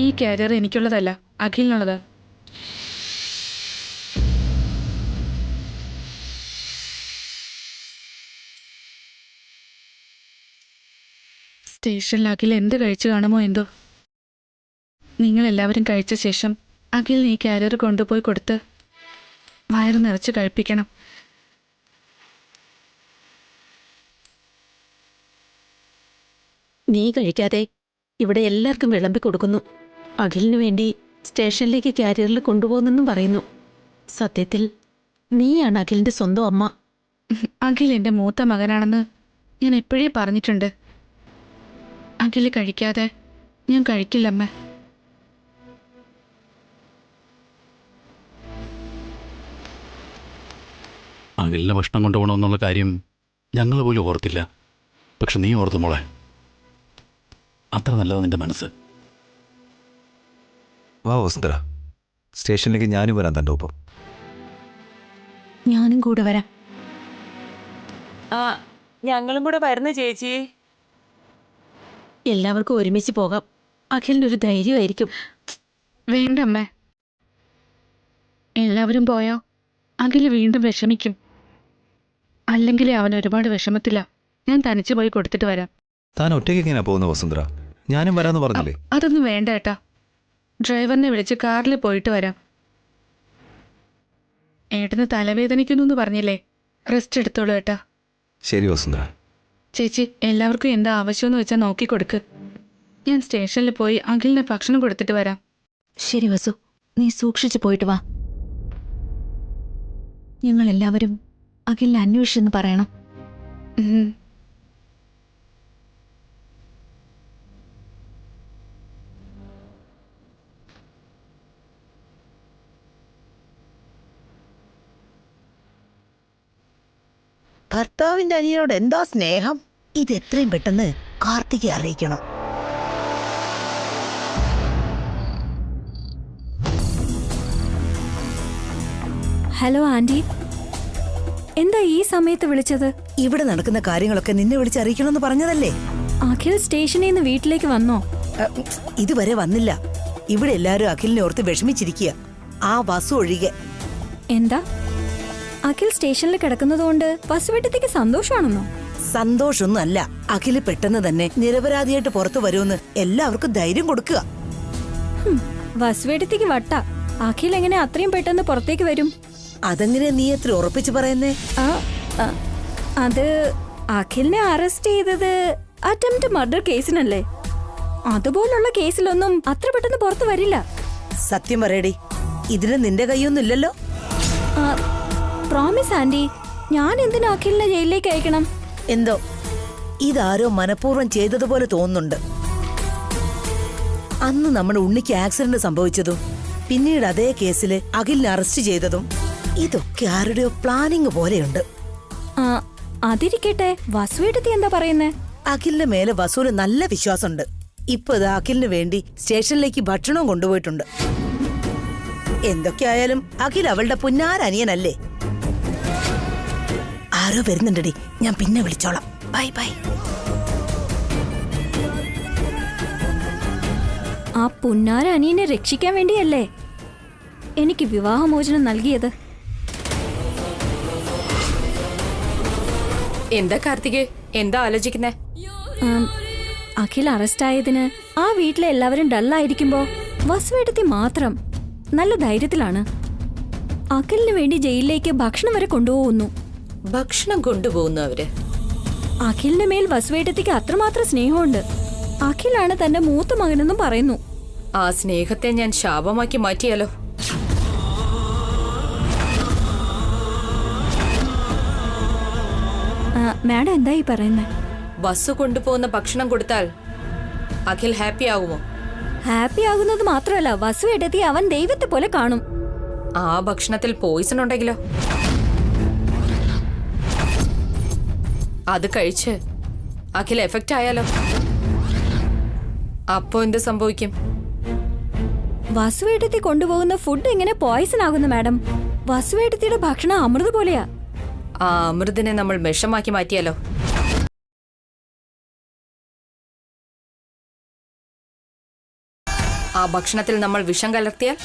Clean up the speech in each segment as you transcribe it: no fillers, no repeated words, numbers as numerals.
ഈ കാരിയർ എനിക്കുള്ളതല്ല, അഖിലിനുള്ളത്. സ്റ്റേഷനിൽ അഖിൽ എന്ത് കഴിച്ചു കാണുമോ എന്തോ. നിങ്ങളെല്ലാവരും കഴിച്ച ശേഷം അഖിലിന് ഈ കാരിയർ കൊണ്ടുപോയി കൊടുത്ത് വയറ് നിറച്ച് കഴിപ്പിക്കണം. നീ കഴിക്കാതെ ഇവിടെ എല്ലാവർക്കും വിളമ്പി കൊടുക്കുന്നു. അഖിലിനു വേണ്ടി സ്റ്റേഷനിലേക്ക് കാരിയറിൽ കൊണ്ടുപോകുന്നെന്നും പറയുന്നു. സത്യത്തിൽ നീയാണ് അഖിലിന്റെ സ്വന്തം അമ്മ. അഖിൽ എൻ്റെ മൂത്ത മകനാണെന്ന് ഞാൻ എപ്പോഴേ പറഞ്ഞിട്ടുണ്ട്. അഖിൽ കഴിക്കാതെ ഞാൻ കഴിക്കില്ലമ്മ. അഖിലിനെ ഭക്ഷണം കൊണ്ടുപോകണമെന്നുള്ള കാര്യം ഞങ്ങൾ പോലും ഓർത്തില്ല. പക്ഷെ നീ ഓർത്തു മോളെ. അത്ര നല്ലതാണ് നിന്റെ മനസ്സ്. വാ വസുന്ധര, സ്റ്റേഷനിലേക്ക് ഞാനും വരാൻ തൻ്റെ ഒപ്പം. ഞാനും കൂടെ വരാം. ഞങ്ങളും കൂടെ വരുന്നു ചേച്ചി. എല്ലാവർക്കും ഒരുമിച്ച് പോകാം. അഖിലിനൊരു ധൈര്യമായിരിക്കും. വേണ്ടമ്മേ, എല്ലാവരും പോയോ അഖിൽ വീണ്ടും വിഷമിക്കും. അല്ലെങ്കിൽ അവൻ ഒരുപാട് വിഷമത്തില്ല. ഞാൻ തനിച്ചു പോയി കൊടുത്തിട്ട് വരാം. താൻ ഒറ്റയ്ക്ക് എങ്ങനെയാ പോകുന്നത് വസുന്ധര? ഞാനും വരാമെന്ന് പറഞ്ഞില്ലേ? അതൊന്നും വേണ്ട ഏട്ടാ, ഡ്രൈവറിനെ വിളിച്ച് കാറിൽ പോയിട്ട് വരാം. ഏട്ടന് തലവേദനിക്കുന്നു എന്ന് പറഞ്ഞില്ലേ, റെസ്റ്റ് എടുത്തോളൂ ഏട്ടാ. ശരി വസുന്ധര. ചേച്ചി, എല്ലാവർക്കും എന്താ ആവശ്യമെന്ന് വെച്ചാൽ നോക്കിക്കൊടുക്ക്. ഞാൻ സ്റ്റേഷനിൽ പോയി അഖിലിന് ഭക്ഷണം കൊടുത്തിട്ട് വരാം. ശരി വസു, നീ സൂക്ഷിച്ചു പോയിട്ട് വാ. ഞങ്ങളെല്ലാവരും അഖിലിനെ അന്വേഷിച്ചെന്ന് പറയണം. ഭർത്താവിന്റെ അനിയനോട് എന്താ സ്നേഹം! ഇത് എത്രയും പെട്ടെന്ന് കാർത്തികയെ അറിയിക്കണം. ഹലോ ആന്റി, എന്താ ഈ സമയത്ത് വിളിച്ചത്? ഇവിടെ നടക്കുന്ന കാര്യങ്ങളൊക്കെ നിന്നെ വിളിച്ചറിയിക്കണമെന്ന് പറഞ്ഞതല്ലേ? അഖിൽ സ്റ്റേഷനിൽ നിന്ന് വീട്ടിലേക്ക് വന്നോ? ഇതുവരെ വന്നില്ല. ഇവിടെ എല്ലാരും അഖിലിനെ ഓർത്ത് വിഷമിച്ചിരിക്കുക, ആ വസു ഒഴികെ. എന്താ, അഖിൽ സ്റ്റേഷനിൽ കിടക്കുന്നതുകൊണ്ട് വസുവേട്ടത്തേക്ക് സന്തോഷമാണെന്നോ? സന്തോഷമൊന്നും അല്ല, അഖില് പെട്ടെന്ന് തന്നെ നിരപരാധിയായിട്ട് പുറത്തു വരുമെന്ന് എല്ലാവർക്കും ധൈര്യം കൊടുക്കുക. വസുവേട്ടത്തേക്ക് വട്ട. അഖിൽ എങ്ങനെ അത്രയും പെട്ടെന്ന് പുറത്തേക്ക് വരും? അതെങ്ങനെ നീ എത്ര ഉറപ്പിച്ച് പറയുന്നേ? അത് അഖിലിനെ അറസ്റ്റ് ചെയ്തത് അറ്റംപ്റ്റ് മർഡർ കേസിനല്ലേ. അതുപോലുള്ള കേസിലൊന്നും അത്ര പെട്ടെന്ന് പുറത്തു വരില്ല. സത്യം പറയടി, ഇതിന് നിന്റെ കൈയൊന്നും ഇല്ലല്ലോ. പ്രോമിസ് ആന്റി, ഞാൻ എന്തിനാ അഖിലിനെ ജയിലിലേക്ക് അയക്കണം? എന്തോ ഇതാരോ മനഃപൂർവ്വം ചെയ്തതുപോലെ തോന്നുന്നുണ്ട്. അന്ന് നമ്മുടെ ഉണ്ണിക്ക് ആക്സിഡന്റ് സംഭവിച്ചതും പിന്നീട് അതേ കേസില് അഖിലിനെ അറസ്റ്റ് ചെയ്തതും ഇതൊക്കെ ആരുടെയോ പ്ലാനിങ് പോലെയുണ്ട്. അതിരിക്കട്ടെ, വസുവേട്ടത്തി എന്താ പറയുന്നേ? അഖിലിന്റെ മേലെ വസൂന് നല്ല വിശ്വാസമുണ്ട്. ഇപ്പൊ ഇത് അഖിലിന് വേണ്ടി സ്റ്റേഷനിലേക്ക് ഭക്ഷണവും കൊണ്ടുപോയിട്ടുണ്ട്. എന്തൊക്കെയായാലും അഖിൽ അവളുടെ പുന്നാരനിയനല്ലേ. ആരോ വരുന്നുണ്ടടി, ഞാൻ പിന്നെ വിളിച്ചോളാം. Bye bye. ആ പുന്നാര അനിയനെ രക്ഷിക്കാൻ വേണ്ടിയല്ലേ എനിക്ക് വിവാഹമോചനം നൽകിയത്? എന്താ കാർത്തികേ, എന്താ ആലോചിക്കുന്നേ? അഖിൽ അറസ്റ്റായതിന് ആ വീട്ടിലെ എല്ലാവരും ഡള്ളായിരിക്കുമ്പോ വസുവേട്ടത്തി മാത്രം നല്ല ധൈര്യത്തിലാണ്. അഖിലിന് വേണ്ടി ജയിലിലേക്ക് ഭക്ഷണം വരെ കൊണ്ടുപോകുന്നു. ഭക്ഷണം കൊണ്ടുപോകുന്നു അവര്? അഖിലിന്റെ മേൽ വസുവേട്ടത്തിക്ക് അത്രമാത്രം സ്നേഹമുണ്ട്. അഖിലാണ് തന്റെ മൂത്ത മകനെന്നും പറയുന്നു. ആ സ്നേഹത്തെ ഞാൻ ശാപമാക്കി മാറ്റിയാലോ? മാഡം എന്തായി പറയുന്നേ? വസു കൊണ്ടുപോകുന്ന ഭക്ഷണം കൊടുത്താൽ അഖിൽ ഹാപ്പി ആകുമോ? ഹാപ്പി ആകുന്നത് മാത്രമല്ല, വസുവേട്ടത്തി അവൻ ദൈവത്തെ പോലെ കാണും. ആ ഭക്ഷണത്തിൽ പോയിസൺ ഉണ്ടെങ്കിലോ? അത് കഴിച്ച് അഖിൽ എഫക്റ്റ് ആയാലോ? അപ്പോ എന്ത് സംഭവിക്കും? വസുവേട്ടത്തി കൊണ്ടുപോകുന്ന ഫുഡ് എങ്ങനെ പോയിസൺ ആകുന്നു മാഡം? വസുവേട്ടത്തിയുടെ ഭക്ഷണം അമൃത് പോലെയാ. ആ അമൃതിനെ നമ്മൾ വിഷമാക്കി മാറ്റിയാലോ? ആ ഭക്ഷണത്തിൽ നമ്മൾ വിഷം കലർത്തിയാൽ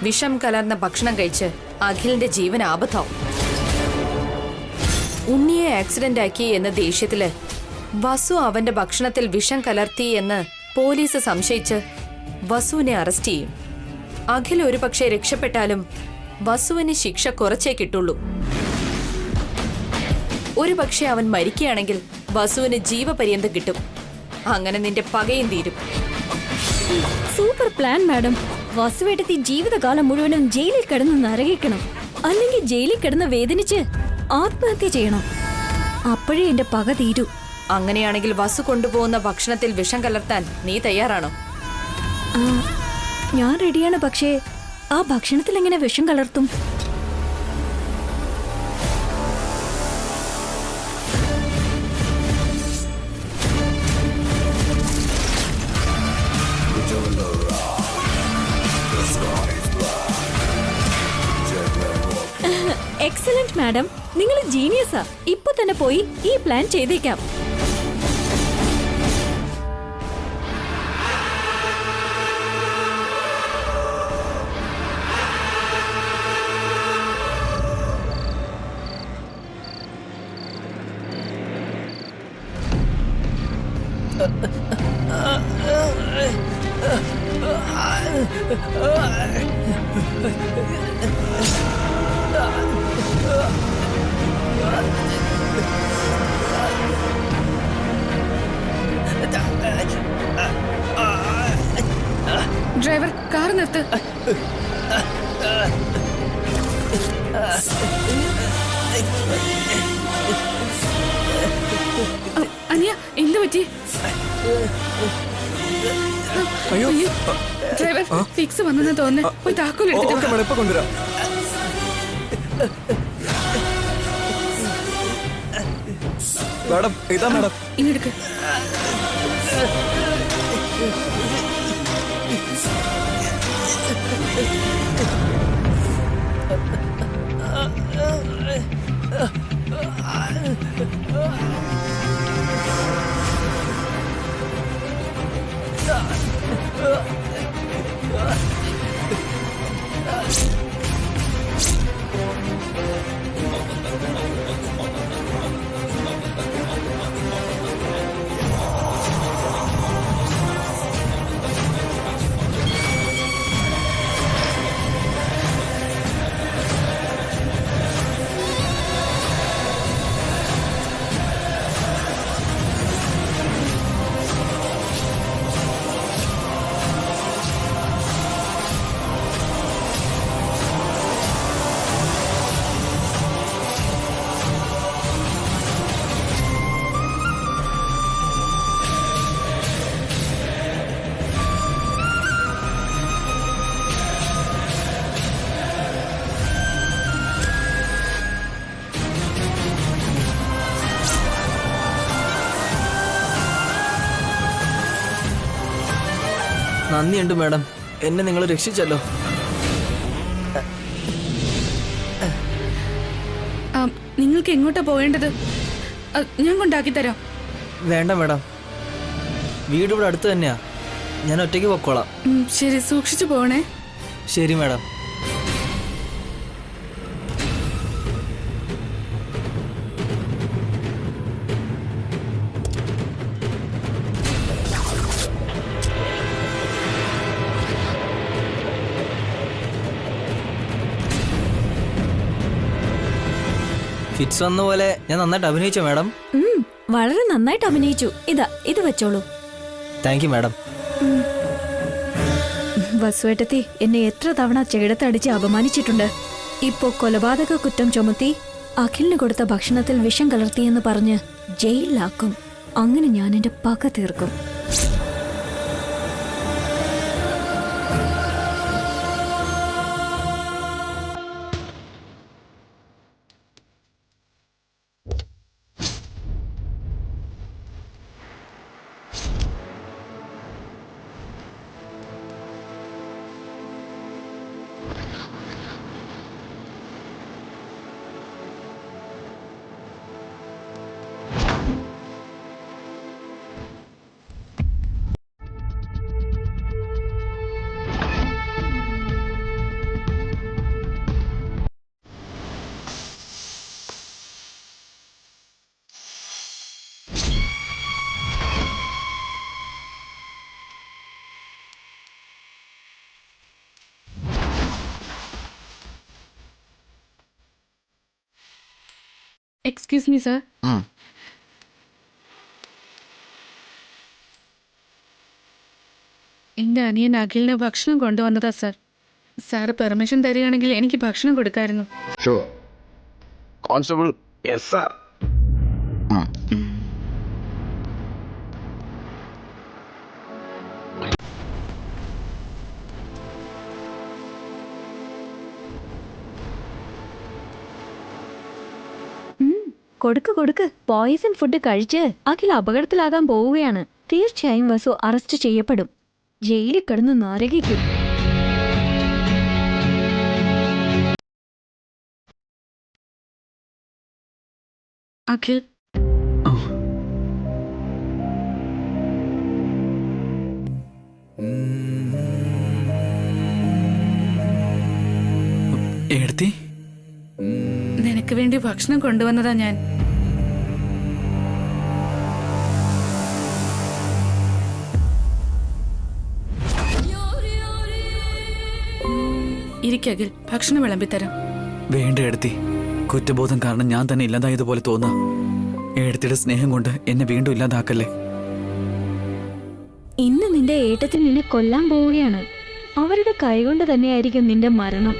വിഷം കലർന്ന ഭക്ഷണം കഴിച്ച് അഖിലിന്റെ ജീവൻ ആപത്താവും. ഉണ്ണിയെ ആക്സിഡന്റ് ആക്കി എന്ന ദേഷ്യത്തില് വസു അവന്റെ ഭക്ഷണത്തിൽ വിഷം കലർത്തി എന്ന് പോലീസ് സംശയിച്ച് വസുവിനെ അറസ്റ്റ് ചെയ്യും. അഖിൽ ഒരു പക്ഷേ രക്ഷപ്പെട്ടാലും വസുവിന് ശിക്ഷ കുറച്ചേ കിട്ടുള്ളൂ. ഒരു പക്ഷേ അവൻ മരിക്കുകയാണെങ്കിൽ വസുവിന് ജീവപര്യന്തം കിട്ടും. അങ്ങനെ നിന്റെ പകയും തീരും. Super plan madam. വസുവേട്ടത്തി ജീവിതകാലം മുഴുവനും ജയിലിൽ കിടന്ന് നരകിക്കണം, അല്ലെങ്കിൽ ജയിലിൽ കിടന്ന് വേദനിച്ച് ആത്മഹത്യ ചെയ്യണം. അപ്പോഴേ എന്റെ പക തീരൂ. അങ്ങനെയാണെങ്കിൽ വസു കൊണ്ടുപോകുന്ന ഭക്ഷണത്തിൽ വിഷം കലർത്താൻ നീ തയ്യാറാണോ? ഞാൻ റെഡിയാണ്. പക്ഷേ ആ ഭക്ഷണത്തിൽ എങ്ങനെ വിഷം കലർത്തും? എക്സലന്റ് മാഡം, നിങ്ങൾ ജീനിയസാ. ഇപ്പൊ തന്നെ പോയി ഈ പ്ലാൻ ചെയ്തേക്കാം. ഡ്രൈവർ, കാർ നിർത്ത്. അനിയ, എന്ത് പറ്റി? അയ്യോ, ഡ്രൈവർ, ഫിക്സ് വന്നെന്ന് തോന്നുന്നു. പോയി താക്കോൽ എടുത്തിട്ട് വാ. ഇപ്പൊ കൊണ്ടുവരാം. മാഡം, ഇതാ മാഡം. ഇങ്ങെടുക്ക്. നന്ദിയുണ്ട് മാഡം, എന്നെ നിങ്ങൾ രക്ഷിച്ചല്ലോ. നിങ്ങൾക്ക് എങ്ങോട്ടാ പോവേണ്ടത്? ഞാൻ കൊണ്ടാക്കി തരാം. വേണ്ട മാഡം, വീട് ഇവിടെ അടുത്ത് തന്നെയാ. ഞാൻ ഒറ്റയ്ക്ക് പൊക്കോളാം. ശരി, സൂക്ഷിച്ചു പോകണേ. ശരി മാഡം. ഫിറ്റ്സ് വന്ന പോലെ ഞാൻ നന്നായിട്ട് അഭിനയിച്ചോ മാഡം? വളരെ നന്നായിട്ട് അഭിനയിച്ചു. ഇത് വെച്ചോളൂ. Thank you madam. വസുവേട്ടത്തി എന്നെ എത്ര തവണ ചെകിടത്തടിച്ച് അപമാനിച്ചിട്ടുണ്ട്. ഇപ്പോ കൊലപാതക കുറ്റം ചുമത്തി അഖിലിന് കൊടുത്ത ഭക്ഷണത്തിൽ വിഷം കലർത്തിയെന്ന് പറഞ്ഞ് ജയിലിലാക്കും. അങ്ങനെ ഞാൻ എന്റെ പക തീർക്കും. Excuse me sir. എൻ്റെ അനിയൻ അഖിലിന് ഭക്ഷണം കൊണ്ടുവന്നതാ സർ. സാറ് പെർമിഷൻ തരികയാണെങ്കിൽ എനിക്ക് ഭക്ഷണം കൊടുക്കായിരുന്നു. Sure constable. Yes sir. കൊടുക്ക് പോയിസൺ ഫുഡ് കഴിച്ച് അഖിൽ അപകടത്തിലാകാൻ പോവുകയാണ്. തീർച്ചയായും വസു അറസ്റ്റ് ചെയ്യപ്പെടും, ജയിലിൽ കിടന്ന് നരകിക്കും. അഖിൽ, എടുത്തി നിനക്ക് വേണ്ടി ഭക്ഷണം കൊണ്ടുവന്നതാ ഞാൻ. ഇരിക്കകിൽ, ഭക്ഷണം വിളമ്പിത്തരാം. വേണ്ട എടുത്തി, കുറ്റബോധം കാരണം ഞാൻ തന്നെ ഇല്ലാതായതുപോലെ തോന്നാ. എടുത്തിയുടെ സ്നേഹം കൊണ്ട് എന്നെ വീണ്ടും ഇല്ലാതാക്കല്ലേ. ഇന്ന് നിന്റെ ഏട്ടത്തിൽ നിന്നെ കൊല്ലാൻ പോവുകയാണ്. അവരുടെ കൈകൊണ്ട് തന്നെയായിരിക്കും നിന്റെ മരണം.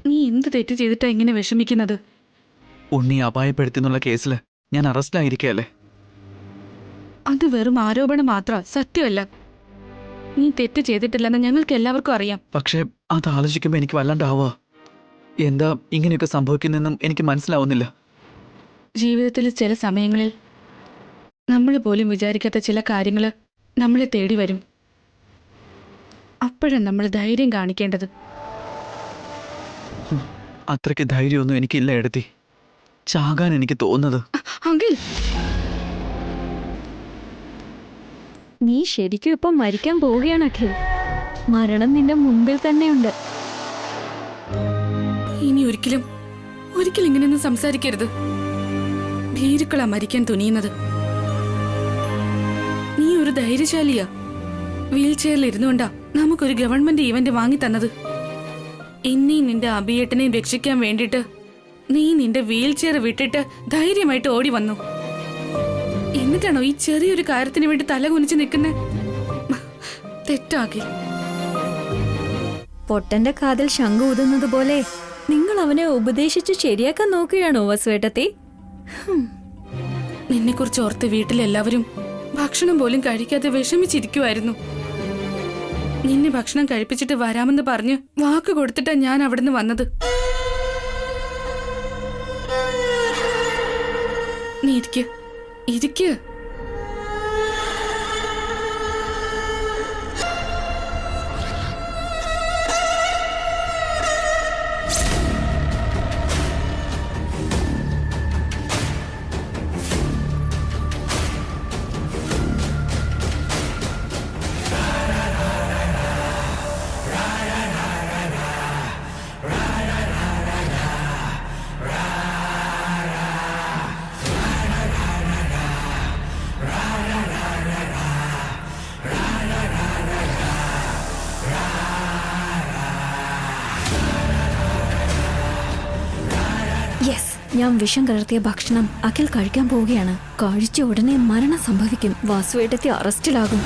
നീ എന്ത് തെറ്റ് ചെയ്തിട്ടാ ഇങ്ങനെ വിഷമിക്കുന്നത്? ഉണ്ണി അപായപ്പെടുത്തിയെന്നുള്ള കേസിൽ ഞാൻ അറസ്റ്റിലായിരിക്കല്ലേ. അത് വെറും ആരോപണം മാത്രം, സത്യമല്ല. നീ തെറ്റ് ചെയ്തിട്ടില്ലെന്ന് ഞങ്ങൾക്ക് എല്ലാവർക്കും അറിയാം. പക്ഷേ അത് ആലോചിക്കുമ്പോൾ എനിക്ക് വല്ലാണ്ടാവുക. എന്താ ഇങ്ങനെയൊക്കെ സംഭവിക്കുന്നെന്നും എനിക്ക് മനസ്സിലാവുന്നില്ല. ജീവിതത്തിൽ ചില സമയങ്ങളിൽ നമ്മൾ പോലും വിചാരിക്കാത്ത ചില കാര്യങ്ങൾ നമ്മളെ തേടി വരും. അപ്പോഴാണ് നമ്മൾ ധൈര്യം കാണിക്കേണ്ടത്. അത്രയ്ക്ക് ധൈര്യമൊന്നും എനിക്കില്ല എടുത്തി. ചാകാൻ എനിക്ക് തോന്നുന്നത്. അഖിൽ, നീ ശരിക്കും ഇപ്പം മരിക്കാൻ പോവുകയാണ് അഖിൽ. മരണം നിന്റെ മുൻപിൽ തന്നെയുണ്ട്. ഇനി ഒരിക്കലും ഇങ്ങനെയൊന്നും സംസാരിക്കരുത്. ഭീരുക്കളാ മരിക്കാൻ തുനിയുന്നത്. നീ ഒരു ധൈര്യശാലിയാ. വീൽ ചെയറിൽ ഇരുന്നുകൊണ്ടാ നമുക്കൊരു ഗവൺമെന്റ് ഈവന്റ് വാങ്ങി തന്നത്. എന്നെയും നിന്റെ അഭിയേട്ടനെയും രക്ഷിക്കാൻ വേണ്ടിട്ട് നീ നിന്റെ വീൽ ചെയർ വിട്ടിട്ട് ധൈര്യമായിട്ട് ഓടി വന്നു. എന്നിട്ടാണോ ഈ ചെറിയൊരു കാര്യത്തിന് വേണ്ടി തല കുനിച്ച് നിൽക്കുന്നേ? തെറ്റാക്കി. പൊട്ടന്റെ കാതിൽ ശംഖ് ഊതുന്നത് പോലെ നിങ്ങൾ അവനെ ഉപദേശിച്ച് ശരിയാക്കാൻ നോക്കുകയാണോ വസുവേട്ടത്തി? നിന്നെ കുറിച്ച് ഓർത്ത് വീട്ടിലെല്ലാവരും ഭക്ഷണം പോലും കഴിക്കാതെ വിഷമിച്ചിരിക്കുമായിരുന്നു. നിന്നെ ഭക്ഷണം കഴിപ്പിച്ചിട്ട് വരാമെന്ന് പറഞ്ഞ് വാക്ക് കൊടുത്തിട്ടാ ഞാൻ അവിടുന്ന് വന്നത്. നീ ഇരിക്ക്. യെസ്, ഞാൻ വിഷം കലർത്തിയ ഭക്ഷണം അഖിൽ കഴിക്കാൻ പോവുകയാണ്. കഴിച്ച ഉടനെ മരണം സംഭവിക്കും. വാസുവേട്ടത്തി അറസ്റ്റിലാകും.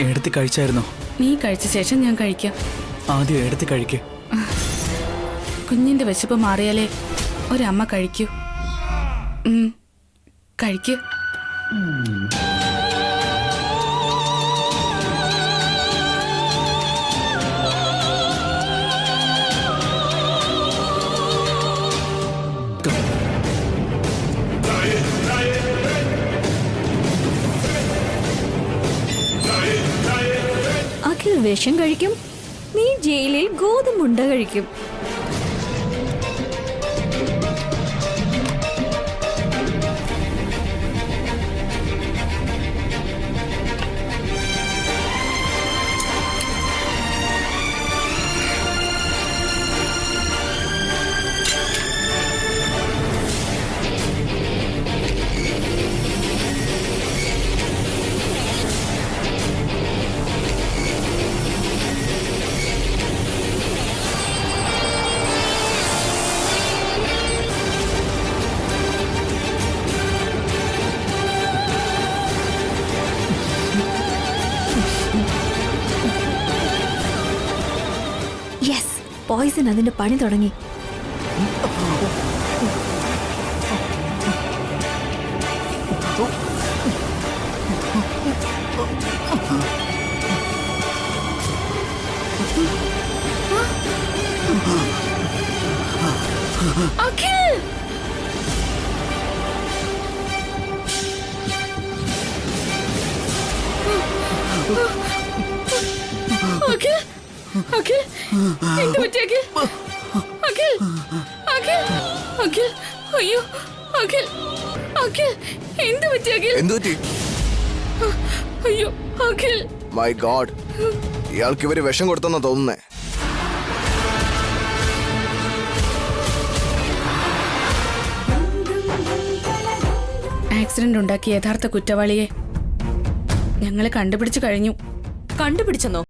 എടുത്തി കഴിച്ചായിരുന്നോ? നീ കഴിച്ച ശേഷം ഞാൻ കഴിക്കാം. ആദ്യം എടുത്തി കഴിക്കേ. കുഞ്ഞിന്റെ വിശപ്പ് മാറിയാലേ ഒരമ്മ കഴിക്കൂ. കഴിക്കൂ. അഖിൽ വിഷം കഴിക്കും, നീ ജയിലിൽ ഗോതമ്പുണ്ട കഴിക്കും. പോയിസൺ അതിന്റെ പണി തുടങ്ങി. അഖിൽ! അഖിൽ! അഖിൽ! എന്ത് പറ്റി അഖിൽ? അഖിൽ! അഖിൽ! അഖിൽ! അയ്യോ! അഖിൽ! അഖിൽ! എന്ത് പറ്റി അഖിൽ? അയ്യോ! അഖിൽ! മൈ ഗോഡ്, ഇയാൾക്ക് ഇവര് വിഷം കൊടുത്തെന്നാ തോന്നുന്നേ. ആക്സിഡന്റ് ഉണ്ടാക്കിയ യഥാർത്ഥ കുറ്റവാളിയെ ഞങ്ങളെ കണ്ടുപിടിച്ചു കഴിഞ്ഞു. കണ്ടുപിടിച്ചെന്നോ?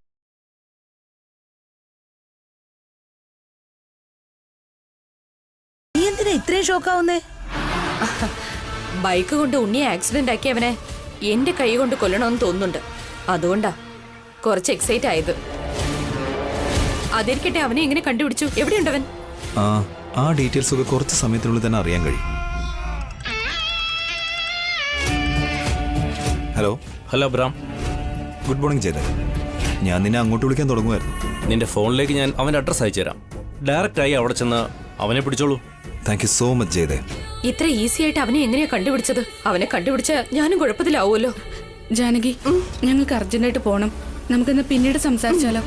നീ എന്തിനാ ഇത്രയും ഷോക്കാവുന്നേ? ബൈക്ക് കൊണ്ട് ഉണ്ണിയെ ആക്സിഡന്റ് ആക്കിയവനെ എന്റെ കൈ കൊണ്ട് കൊല്ലണമെന്ന് തോന്നുന്നുണ്ട്. അതുകൊണ്ടാ കുറച്ച് എക്സൈറ്റ് ആയത്. അതിരിക്കട്ടെ, അവനെ എങ്ങനെ കണ്ടുപിടിച്ചു? എവിടെയുണ്ടവൻ? ആ ഡീറ്റെയിൽസ് ഒക്കെ കുറച്ച് സമയത്തിനുള്ളിൽ തന്നെ അറിയാൻ കഴിയും. ഹലോ. ഹലോ ബ്രാം. Good morning Jayadev. ഞാൻ നിന്നെ അങ്ങോട്ട് വിളിക്കാൻ തുടങ്ങുമായിരുന്നു. നിന്റെ ഫോണിലേക്ക് ഞാൻ അവന്റെ അഡ്രസ് അയച്ചു തരാം. ഡയറക്റ്റായി അവിടെ ചെന്ന് അവനെ പിടിച്ചോളൂ. Thank you so much Jayadev. ഇത്ര ഈസി ആയിട്ട് അവനെ എങ്ങനെയാ കണ്ടുപിടിച്ചത്? അവനെ കണ്ടുപിടിച്ച ഞാനും കുഴപ്പത്തിലാവുമല്ലോ. ജാനകി, ഞങ്ങൾക്ക് അർജന്റായിട്ട് പോണം. നമുക്കിന്ന് പിന്നീട് സംസാരിച്ചാലോ?